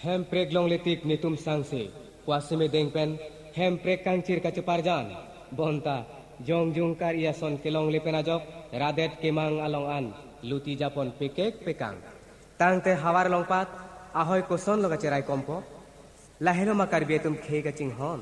Hemprek long letik nitum sangse, kuasime dengpen, hemprek kancir kaceparjan, bonta, jong jungkar iason kelong lepenajok, radet kemang alongan, luti japon pekek pekang. Tangte hawar longpat, ahoy koson loga cerai kompo, lahelo makar bietum khei kacing hon.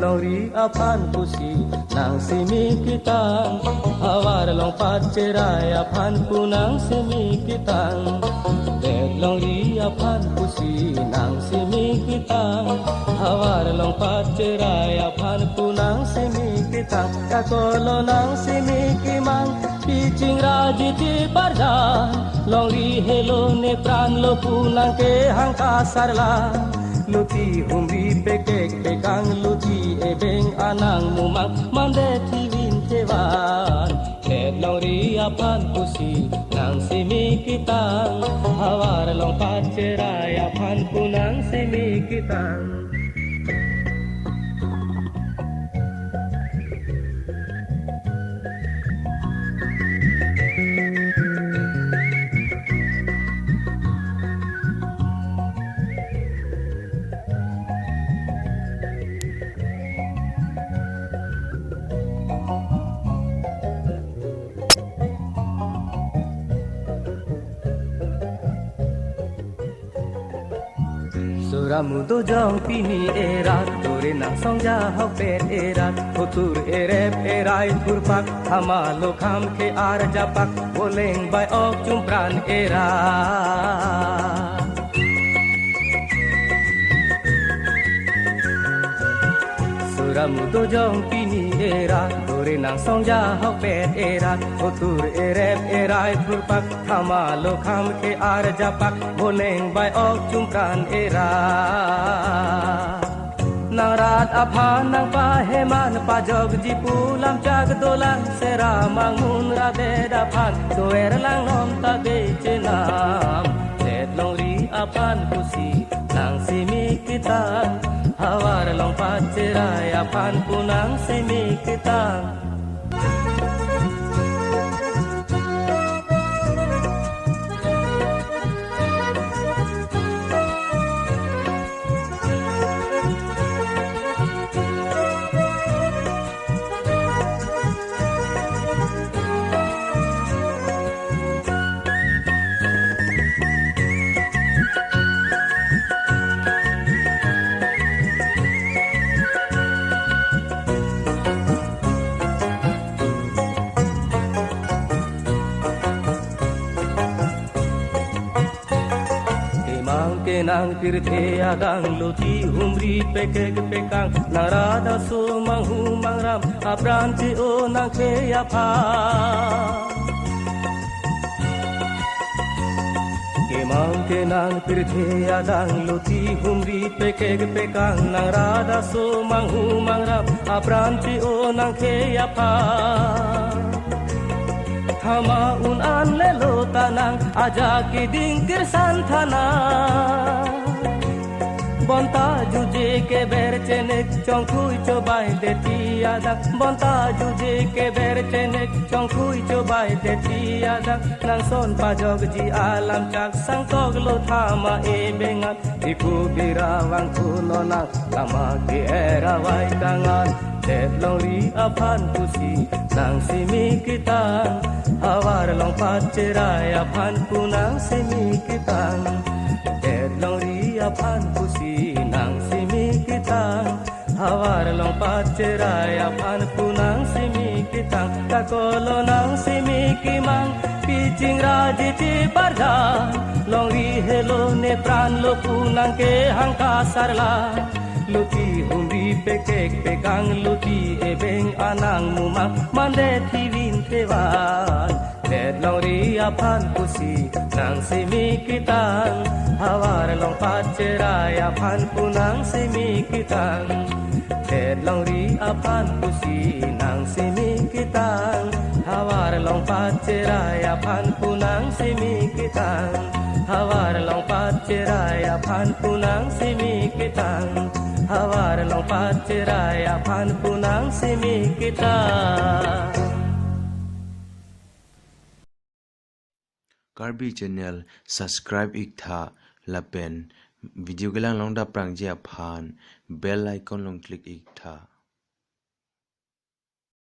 Lori apan pusi nang simi kitang awar lompat cerai apan punang simi kitang lori apan pusi nang simi kitang awar lompat cerai apan punang simi kitang kakolo nang simi kimang picing raji ti parjan lori helo ne pran lo punang ke hangka sarla luti humbi pekek pekang luti ebeng anang mumang mande tivin tewan lori apan pusi nang simi kitang hawar lompat cerai apan punang simi kitang. Suramudo jong pini erat dore nang songja hopet erat hutur erep erai kurpak hamalo kham ke ar japak boleng bai ok cumpran erat Suramudo jong pini erat dore nang songja hopet erat hutur erep erai kurpak hamalo kham ke ar japak boleng bai ok cumpran erat Narat aphan nang paheman pajog jipulam jag dolan seramang mun rabe daphan doer lang nom tade cenam set longri apan pusi nang simi kita hawar lompat cerai apan punang simi kita nang tirthe adang luti humri pekek pekang narada so manghu mangram apranti o nang khe apa kemang ke nang tirthe adang luti humri pekek pekang narada so manghu mangram apranti o nang khe apa Hama un an lelo tanang aja ki dingkir santana Bonta juje ke ber chenek chongkhui chobai deti adak Bonta juje ke ber chenek chongkhui chobai deti adak Nang son pajog ji alam chak sang toglo thama e bengat Iku birawang kuno nang lama ki era wai kangan Lori apan pusi nang simi kitang Hawar lompat cerai apan punang simi kitang Lori apan pusi nang simi kitang Hawar lompat cerai apan punang simi kitang Kakolo nang simi kimang Picing raji ti parjan Lori helo ne pran lo punang ke hangka sarla luti humri pekek pegang luti ebeng anang mumang mande thiwin tewan det long ri aphan pusi nang simi kitang hawar long pacerai aphan punang simi kitang det long ri aphan pusi nang simi kitang hawar long pacerai aphan punang simi kitang hawar long pacerai aphan punang simi kitang hawar long pacerai aphan punang simi kitang Karbi channel subscribe iktha lapen video gelang long da prangje aphan bell icon long click iktha